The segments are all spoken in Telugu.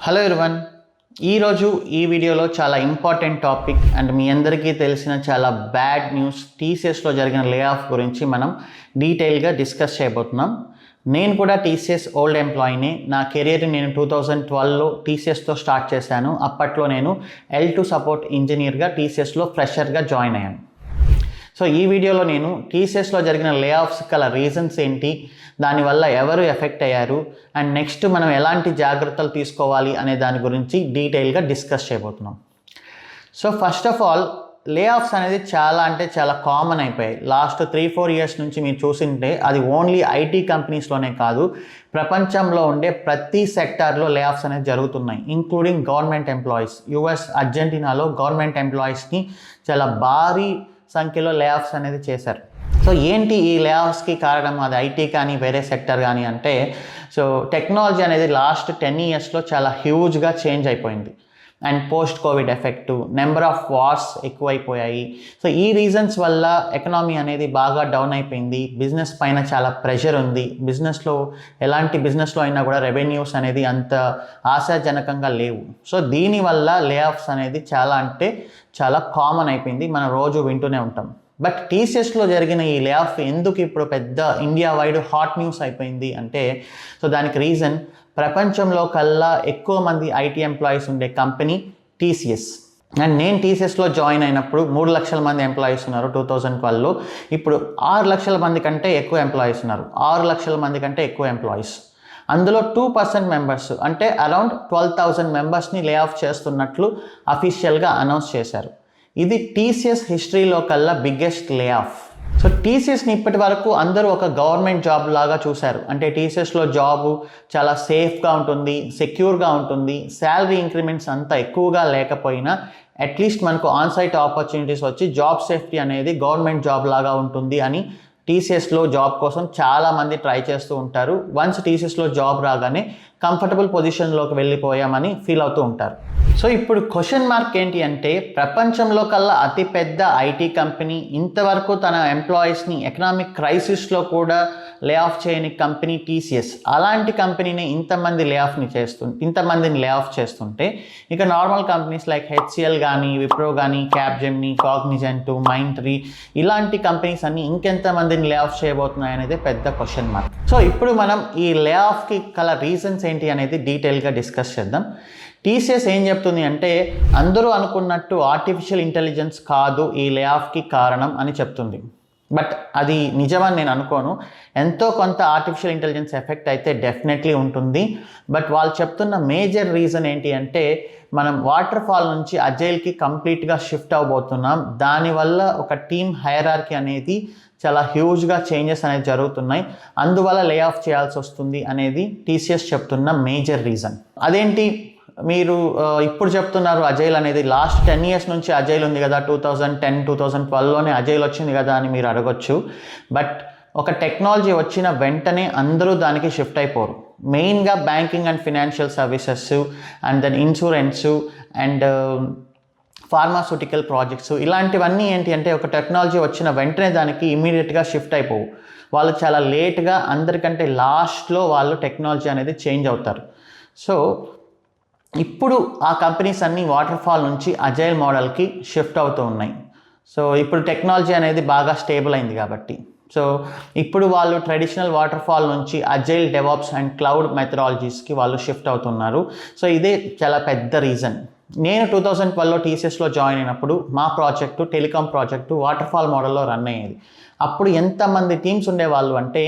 హలో ఎవ్రీవన్, ఈరోజు ఈ వీడియోలో చాలా ఇంపార్టెంట్ టాపిక్ అండ్ మీ అందరికీ తెలిసిన చాలా బ్యాడ్ న్యూస్ టీసీఎస్లో జరిగిన లే ఆఫ్ గురించి మనం డీటెయిల్గా డిస్కస్ చేయబోతున్నాం. నేను కూడా టీసీఎస్ ఓల్డ్ ఎంప్లాయీని. నా కెరియర్ని నేను 2012లో టీసీఎస్తో స్టార్ట్ చేశాను. అప్పట్లో నేను L2 సపోర్ట్ ఇంజనీర్గా టీసీఎస్లో ఫ్రెషర్గా జాయిన్ అయ్యాను. సో ఈ వీడియోలో నేను టీసీఎస్లో జరిగిన లే ఆఫ్స్ గల రీజన్స్ ఏంటి, దానివల్ల ఎవరు ఎఫెక్ట్ అయ్యారు అండ్ నెక్స్ట్ మనం ఎలాంటి జాగ్రత్తలు తీసుకోవాలి అనే దాని గురించి డీటెయిల్గా డిస్కస్ చేయబోతున్నాం. సో ఫస్ట్ ఆఫ్ ఆల్, లే ఆఫ్స్ అనేది చాలా కామన్ అయిపోయాయి. లాస్ట్ 3-4 ఇయర్స్ నుంచి మీరు చూసింటే అది ఓన్లీ ఐటీ కంపెనీస్లోనే కాదు, ప్రపంచంలో ఉండే ప్రతి సెక్టార్లో లే ఆఫ్స్ అనేది జరుగుతున్నాయి, ఇంక్లూడింగ్ గవర్నమెంట్ ఎంప్లాయీస్. యుఎస్ అర్జెంటీనాలో గవర్నమెంట్ ఎంప్లాయీస్ని చాలా భారీ సంఖ్యలో లే ఆఫ్స్ అనేది చేశారు. సో ఏంటి ఈ లే ఆఫ్స్కి కారణం? అది ఐటీ కానీ వేరే సెక్టర్ కానీ అంటే, సో టెక్నాలజీ అనేది లాస్ట్ 10 ఇయర్స్లో చాలా హ్యూజ్గా చేంజ్ అయిపోయింది. And post COVID effect, number of wars ఎక్కువైపోయాయి. సో ఈ రీజన్స్ వల్ల ఎకనామీ అనేది బాగా డౌన్ అయిపోయింది. బిజినెస్ పైన చాలా ప్రెషర్ ఉంది. ఎలాంటి బిజినెస్లో అయినా కూడా రెవెన్యూస్ అనేది అంత ఆశాజనకంగా లేవు. సో దీనివల్ల లే ఆఫ్స్ అనేది చాలా కామన్ అయిపోయింది, మనం రోజు వింటూనే ఉంటాం. బట్ టీసీఎస్లో జరిగిన ఈ లే ఆఫ్ ఎందుకు ఇప్పుడు పెద్ద ఇండియా వైడ్ హాట్ న్యూస్ అయిపోయింది అంటే, సో దానికి రీజన్ ప్రపంచంలో కల్లా ఎక్కువ మంది ఐటీ ఎంప్లాయీస్ ఉండే కంపెనీ టీసీఎస్. అండ్ నేను టీసీఎస్లో జాయిన్ అయినప్పుడు 3 లక్షల మంది ఎంప్లాయీస్ ఉన్నారు 2012లో. ఇప్పుడు 6 లక్షల మంది కంటే ఎక్కువ ఎంప్లాయీస్ ఉన్నారు. 6 లక్షల మంది కంటే ఎక్కువ ఎంప్లాయీస్. అందులో 2% మెంబర్స్ అంటే అరౌండ్ 12,000 మెంబర్స్ని లే ఆఫ్ చేస్తున్నట్లు అఫీషియల్గా అనౌన్స్ చేశారు. ఇది టీసీఎస్ హిస్టరీలో కల్లా బిగ్గెస్ట్ లే ఆఫ్. సో టీసీఎస్ని ఇప్పటి వరకు అందరూ ఒక గవర్నమెంట్ జాబ్ లాగా చూశారు. అంటే టీసీఎస్లో జాబు చాలా సేఫ్గా ఉంటుంది, సెక్యూర్గా ఉంటుంది, శాలరీ ఇంక్రిమెంట్స్ అంత ఎక్కువగా లేకపోయినా అట్లీస్ట్ మనకు ఆన్సైట్ ఆపర్చునిటీస్ వచ్చి జాబ్ సేఫ్టీ అనేది గవర్నమెంట్ జాబ్ లాగా ఉంటుంది అని టీసీఎస్లో జాబ్ కోసం చాలామంది ట్రై చేస్తూ ఉంటారు. వన్స్ టీసీఎస్లో జాబ్ రాగానే కంఫర్టబుల్ పొజిషన్లోకి వెళ్ళిపోయామని ఫీల్ అవుతూ ఉంటారు. సో ఇప్పుడు క్వశ్చన్ మార్క్ ఏంటి అంటే, ప్రపంచంలో కల్లా అతిపెద్ద ఐటీ కంపెనీ ఇంతవరకు తన ఎంప్లాయీస్ని ఎకనామిక్ క్రైసిస్లో కూడా లే ఆఫ్ చేయని కంపెనీ టీసీఎస్. అలాంటి కంపెనీని ఇంతమందిని లే ఆఫ్ చేస్తుంటే, ఇక నార్మల్ కంపెనీస్ లైక్ హెచ్సిఎల్ కానీ, విప్రో కానీ, క్యాప్జెమిని, కాగ్నిజెంట్, మైంట్రీ ఇలాంటి కంపెనీస్ అన్ని ఇంకెంతమందిని లే ఆఫ్ చేయబోతున్నాయి అనేది పెద్ద క్వశ్చన్ మార్క్. సో ఇప్పుడు మనం ఈ లే ఆఫ్కి గల రీజన్స్ ఏంటి అనేది డీటెయిల్గా డిస్కస్ చేద్దాం. టీసీఎస్ ఏం చెప్తుంది అంటే, అందరూ అనుకున్నట్టు ఆర్టిఫిషియల్ ఇంటెలిజెన్స్ కాదు ఈ లే ఆఫ్కి కారణం అని చెప్తుంది. బట్ అది నిజమని నేను అనుకోను. ఎంతో కొంత ఆర్టిఫిషియల్ ఇంటెలిజెన్స్ ఎఫెక్ట్ అయితే డెఫినెట్లీ ఉంటుంది. బట్ వాళ్ళు చెప్తున్న మేజర్ రీజన్ ఏంటి అంటే, మనం వాటర్ ఫాల్ నుంచి అజైల్కి కంప్లీట్గా షిఫ్ట్ అవబోతున్నాం. దానివల్ల ఒక టీమ్ హైరార్కీ అనేది చాలా హ్యూజ్గా చేంజెస్ అనేది జరుగుతున్నాయి. అందువల్ల లే ఆఫ్ చేయాల్సి వస్తుంది అనేది టీసీఎస్ చెప్తున్న మేజర్ రీజన్. అదేంటి మీరు ఇప్పుడు చెప్తున్నారు అజైల్ అనేది? లాస్ట్ 10 ఇయర్స్ నుంచి అజైల్ ఉంది కదా, 2010-2012లోనే అజైల్ వచ్చింది కదా అని మీరు అడగొచ్చు. బట్ ఒక టెక్నాలజీ వచ్చిన వెంటనే అందరూ దానికి షిఫ్ట్ అయిపోరు. మెయిన్గా banking and financial services and then insurance and pharmaceutical projects ఇలాంటివన్నీ ఏంటి అంటే, ఒక టెక్నాలజీ వచ్చిన వెంటనే దానికి ఇమీడియట్గా షిఫ్ట్ అయిపోవు. వాళ్ళు చాలా లేట్గా, అందరికంటే లాస్ట్లో వాళ్ళు టెక్నాలజీ అనేది చేంజ్ అవుతారు. సో ఇప్పుడు ఆ కంపెనీస్ అన్నీ వాటర్ ఫాల్ నుంచి అజైల్ మోడల్కి షిఫ్ట్ అవుతూ ఉన్నాయి. సో ఇప్పుడు టెక్నాలజీ అనేది బాగా స్టేబుల్ అయింది కాబట్టి, సో ఇప్పుడు వాళ్ళు ట్రెడిషనల్ వాటర్ ఫాల్ నుంచి అజైల్, డెవాప్స్ అండ్ క్లౌడ్ మెథడాలజీస్కి వాళ్ళు షిఫ్ట్ అవుతున్నారు. సో ఇదే చాలా పెద్ద రీజన్. నేను 2012లో టీసీఎస్లో జాయిన్ అయినప్పుడు మా project telecom project water fall మోడల్లో రన్ అయ్యేది. అప్పుడు ఎంతమంది టీమ్స్ ఉండేవాళ్ళు అంటే,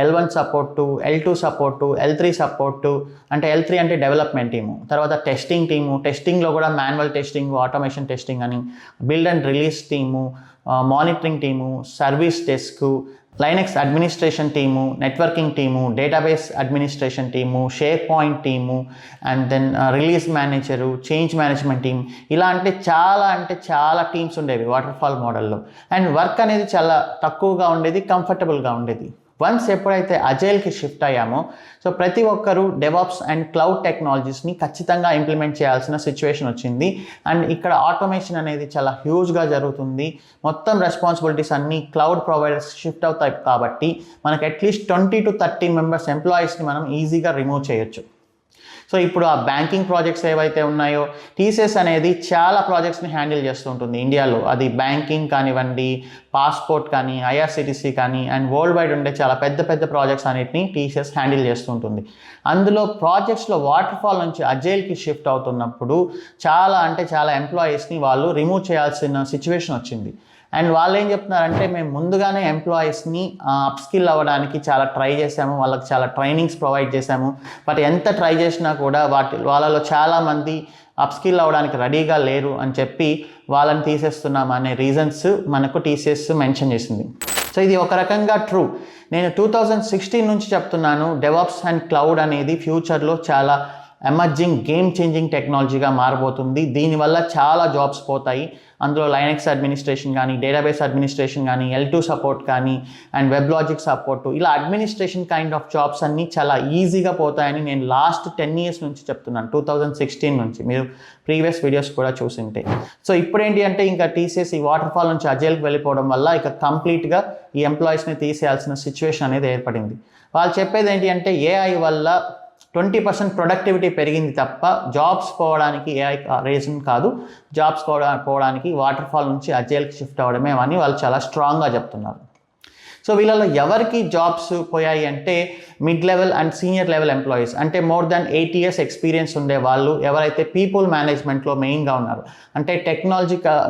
L1 support, L2 support, L3 support. అంటే L3 అంటే డెవలప్మెంట్ టీము, తర్వాత టెస్టింగ్ టీము, టెస్టింగ్లో కూడా మాన్యువల్ టెస్టింగ్, ఆటోమేషన్ టెస్టింగ్ అని, build and release team, monitoring team, service desk, Linux administration team, networking team, database administration team, SharePoint team, and then release manager, change management team. ఇలా అంటే చాలా టీమ్స్ ఉండేవి వాటర్ ఫాల్ మోడల్లో. అండ్ వర్క్ అనేది చాలా తక్కువగా ఉండేది, కంఫర్టబుల్గా ఉండేది. వన్స్ ఎప్పుడైతే అజైల్కి షిఫ్ట్ అయ్యామో, సో ప్రతి ఒక్కరూ డెవాప్స్ అండ్ క్లౌడ్ టెక్నాలజీస్ని ఖచ్చితంగా ఇంప్లిమెంట్ చేయాల్సిన సిచ్యువేషన్ వచ్చింది. అండ్ ఇక్కడ ఆటోమేషన్ అనేది చాలా హ్యూజ్గా జరుగుతుంది. మొత్తం రెస్పాన్సిబిలిటీస్ అన్నీ క్లౌడ్ ప్రొవైడర్స్ షిఫ్ట్ అవుతాయి కాబట్టి మనకు అట్లీస్ట్ 20-30 మెంబర్స్ ఎంప్లాయీస్ని మనం ఈజీగా రిమూవ్ చేయొచ్చు. సో ఇప్పుడు ఆ బ్యాంకింగ్ ప్రాజెక్ట్స్ ఏవైతే ఉన్నాయో టీసీఎస్ అనేది చాలా ప్రాజెక్ట్స్ని హ్యాండిల్ చేస్తూ ఉంటుంది ఇండియాలో. అది బ్యాంకింగ్ కానివ్వండి, పాస్పోర్ట్ కానీ, ఐఆర్సిటీసీ కానీ అండ్ వరల్డ్ వైడ్ ఉండే చాలా పెద్ద పెద్ద ప్రాజెక్ట్స్ అన్నిటిని టీసీఎస్ హ్యాండిల్ చేస్తూ ఉంటుంది. అందులో ప్రాజెక్ట్స్లో వాటర్ ఫాల్ నుంచి అజైల్కి షిఫ్ట్ అవుతున్నప్పుడు చాలా ఎంప్లాయీస్ని వాళ్ళు రిమూవ్ చేయాల్సిన సిచ్యువేషన్ వచ్చింది. అండ్ వాళ్ళు ఏం చెప్తున్నారంటే, మేము ముందుగానే ఎంప్లాయీస్ని అప్స్కిల్ అవ్వడానికి చాలా ట్రై చేసాము, వాళ్ళకి చాలా ట్రైనింగ్స్ ప్రొవైడ్ చేశాము. బట్ ఎంత ట్రై చేసినా కూడా వాళ్ళలో చాలామంది అప్స్కిల్ అవ్వడానికి రెడీగా లేరు అని చెప్పి వాళ్ళని తీసేస్తున్నాం అనే రీజన్స్ మనకు టీసీఎస్ మెన్షన్ చేసింది. సో ఇది ఒక రకంగా ట్రూ. నేను 2016 నుంచి చెప్తున్నాను, డెవాప్స్ అండ్ క్లౌడ్ అనేది ఫ్యూచర్లో చాలా ఎమర్జింగ్ గేమ్ చేంజింగ్ టెక్నాలజీగా మారబోతుంది. దీనివల్ల చాలా జాబ్స్ పోతాయి. అందులో లైనక్స్ అడ్మినిస్ట్రేషన్ కానీ, డేటాబేస్ అడ్మినిస్ట్రేషన్ కానీ, L2 సపోర్ట్ కానీ అండ్ వెబ్ లాజిక్ సపోర్టు, ఇలా అడ్మినిస్ట్రేషన్ కైండ్ ఆఫ్ జాబ్స్ అన్నీ చాలా ఈజీగా పోతాయని నేను లాస్ట్ 10 years నుంచి చెప్తున్నాను, 2016 నుంచి. మీరు ప్రీవియస్ వీడియోస్ కూడా చూసింటే. సో ఇప్పుడు ఏంటి అంటే, ఇంకా టీసీఎస్ ఈ వాటర్ ఫాల్ నుంచి అజైల్కి వెళ్ళిపోవడం వల్ల ఇక కంప్లీట్గా ఈ ఎంప్లాయీస్ని తీసేయాల్సిన సిచ్యువేషన్ అనేది ఏర్పడింది. వాళ్ళు చెప్పేది ఏంటి అంటే, ఏఐ వల్ల 20% ప్రొడక్టివిటీ పెరిగింది తప్ప జాబ్స్ పోవడానికి ఏఐ రీజన్ కాదు. జాబ్స్ పోవడానికి వాటర్ ఫాల్ నుంచి అజైల్కి షిఫ్ట్ అవ్వడమే అని వాళ్ళు చాలా స్ట్రాంగ్గా చెప్తున్నారు. సో వీళ్ళలో ఎవరికి జాబ్స్ పోయాయి అంటే, mid level and senior level employees, అంటే మోర్ దాన్ 8 years ఎక్స్పీరియన్స్ ఉండే వాళ్ళు ఎవరైతే పీపుల్ మేనేజ్మెంట్లో మెయిన్గా ఉన్నారు. అంటే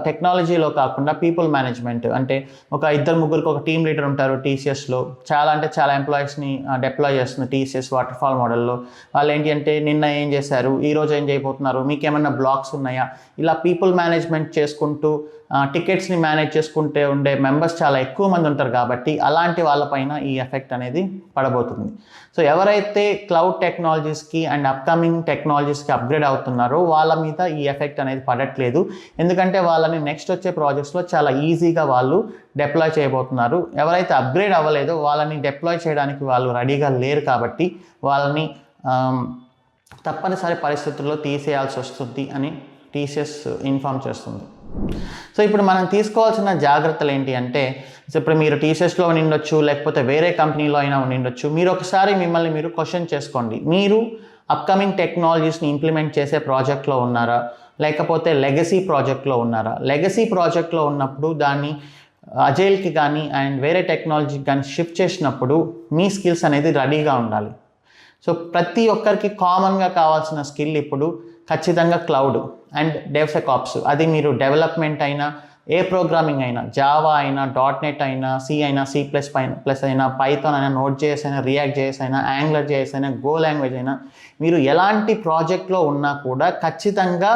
టెక్నాలజీలో కాకుండా పీపుల్ మేనేజ్మెంట్, అంటే ఒక 2-3 ఒక టీమ్ లీడర్ ఉంటారు టీసీఎస్లో. చాలా ఎంప్లాయీస్ని డిప్లాయ్ చేస్తుంది టీసీఎస్ వాటర్ ఫాల్ మోడల్లో. వాళ్ళు ఏంటి అంటే, నిన్న ఏం చేశారు, ఈరోజు ఏం చేయబోతున్నారు, మీకు ఏమైనా బ్లాక్స్ ఉన్నాయా, ఇలా పీపుల్ మేనేజ్మెంట్ చేసుకుంటూ టికెట్స్ని మేనేజ్ చేసుకుంటే ఉండే మెంబర్స్ చాలా ఎక్కువ మంది ఉంటారు. కాబట్టి అలాంటి వాళ్ళపైన ఈ ఎఫెక్ట్ అనేది పడబోతుంది. సో ఎవరైతే క్లౌడ్ టెక్నాలజీస్కి అండ్ అప్కమింగ్ టెక్నాలజీస్కి అప్గ్రేడ్ అవుతున్నారో వాళ్ళ మీద ఈ ఎఫెక్ట్ అనేది పడట్లేదు. ఎందుకంటే వాళ్ళని నెక్స్ట్ వచ్చే ప్రాజెక్ట్స్లో చాలా ఈజీగా వాళ్ళు డిప్లాయ్ చేయబోతున్నారు. ఎవరైతే అప్గ్రేడ్ అవ్వలేదో వాళ్ళని డిప్లాయ్ చేయడానికి వాళ్ళు రెడీగా లేరు. కాబట్టి వాళ్ళని తప్పనిసరి పరిస్థితుల్లో తీసేయాల్సి వస్తుంది అని టీసీఎస్ ఇన్ఫార్మ్ చేస్తుంది. సో ఇప్పుడు మనం తీసుకోవాల్సిన జాగ్రత్తలు ఏంటి అంటే, ఇప్పుడు మీరు టీసీఎస్లో ఉండొచ్చు, లేకపోతే వేరే కంపెనీలో అయినా ఉండొచ్చు. మీరు ఒకసారి మిమ్మల్ని మీరు క్వశ్చన్ చేసుకోండి, మీరు అప్కమింగ్ టెక్నాలజీస్ని ఇంప్లిమెంట్ చేసే ప్రాజెక్ట్లో ఉన్నారా, లేకపోతే లెగసీ ప్రాజెక్ట్లో ఉన్నారా? లెగసీ ప్రాజెక్ట్లో ఉన్నప్పుడు దాన్ని అజైల్కి కానీ అండ్ వేరే టెక్నాలజీకి కానీ షిఫ్ట్ చేసినప్పుడు మీ స్కిల్స్ అనేది రెడీగా ఉండాలి. సో ప్రతి ఒక్కరికి కామన్గా కావాల్సిన స్కిల్ ఇప్పుడు ఖచ్చితంగా క్లౌడ్ అండ్ డెవ్సెకాప్స్. అది మీరు డెవలప్మెంట్ అయినా, ఏ ప్రోగ్రామింగ్ అయినా, జావా అయినా, .NET అయినా, సి అయినా, C++ అయినా, పైథాన్ అయినా, Node.js అయినా, React.js అయినా, AngularJS అయినా, Go లాంగ్వేజ్ అయినా, మీరు ఎలాంటి ప్రాజెక్ట్లో ఉన్నా కూడా ఖచ్చితంగా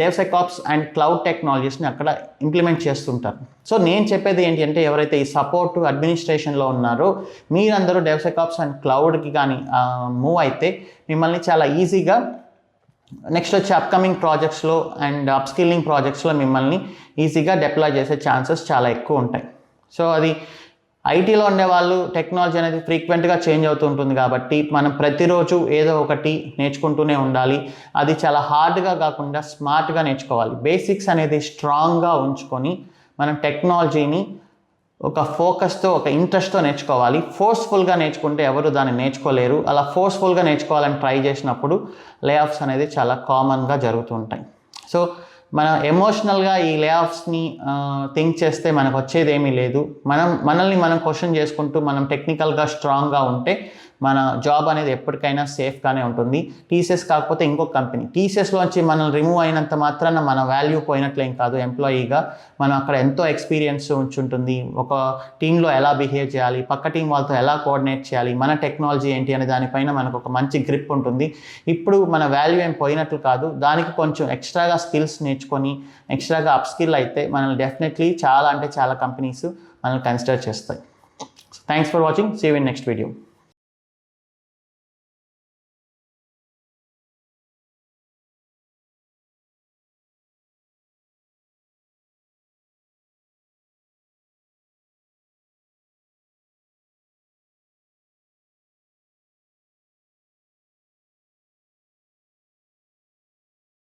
డెవ్సెకాప్స్ అండ్ క్లౌడ్ టెక్నాలజీస్ని అక్కడ ఇంప్లిమెంట్ చేస్తుంటారు. సో నేను చెప్పేది ఏంటి అంటే, ఎవరైతే ఈ సపోర్ట్ అడ్మినిస్ట్రేషన్లో ఉన్నారో మీరందరూ డెవ్సెకాప్స్ అండ్ క్లౌడ్కి కానీ మూవ్ అయితే మిమ్మల్ని చాలా ఈజీగా నెక్స్ట్ వచ్చే అప్కమింగ్ ప్రాజెక్ట్స్లో అండ్ అప్స్కిల్లింగ్ ప్రాజెక్ట్స్లో మిమ్మల్ని ఈజీగా డిప్లాయ్ చేసే ఛాన్సెస్ చాలా ఎక్కువ ఉంటాయి. సో అది ఐటీలో ఉండేవాళ్ళు, టెక్నాలజీ అనేది ఫ్రీక్వెంట్గా చేంజ్ అవుతూ ఉంటుంది కాబట్టి మనం ప్రతిరోజు ఏదో ఒకటి నేర్చుకుంటూనే ఉండాలి. అది చాలా హార్డ్గా కాకుండా స్మార్ట్గా నేర్చుకోవాలి. బేసిక్స్ అనేది స్ట్రాంగ్గా ఉంచుకొని మనం టెక్నాలజీని ఒక ఫోకస్తో, ఒక ఇంట్రెస్ట్తో నేర్చుకోవాలి. ఫోర్స్ఫుల్గా నేర్చుకుంటే ఎవరు దాన్ని నేర్చుకోలేరు. అలా ఫోర్స్ఫుల్గా నేర్చుకోవాలని ట్రై చేసినప్పుడు లే ఆఫ్స్ అనేది చాలా కామన్గా జరుగుతూ ఉంటాయి. సో మనం ఎమోషనల్గా ఈ లే ఆఫ్స్ని థింక్ చేస్తే మనకు వచ్చేది ఏమీ లేదు. మనల్ని మనం క్వశ్చన్ చేసుకుంటూ మనం టెక్నికల్గా స్ట్రాంగ్గా ఉంటే మన జాబ్ అనేది ఎప్పటికైనా సేఫ్గానే ఉంటుంది. టీసీఎస్ కాకపోతే ఇంకొక కంపెనీ. టీసీఎస్లోంచి మనం రిమూవ్ అయినంత మాత్రాన మన వాల్యూ పోయినట్లేం కాదు. ఎంప్లాయీగా మనం అక్కడ ఎంతో ఎక్స్పీరియన్స్ ఉంచుంటుంది. ఒక టీంలో ఎలా బిహేవ్ చేయాలి, పక్క టీం వాళ్ళతో ఎలా కోఆర్డినేట్ చేయాలి, మన టెక్నాలజీ ఏంటి అనే దానిపైన మనకు ఒక మంచి గ్రిప్ ఉంటుంది. ఇప్పుడు మన వాల్యూ ఏం పోయినట్లు కాదు. దానికి కొంచెం ఎక్స్ట్రాగా స్కిల్స్ నేర్చుకొని ఎక్స్ట్రాగా అప్స్కిల్ అయితే మనల్ని డెఫినెట్లీ చాలా కంపెనీస్ మనల్ని కన్సిడర్ చేస్తాయి. Thanks for watching. See you in next video.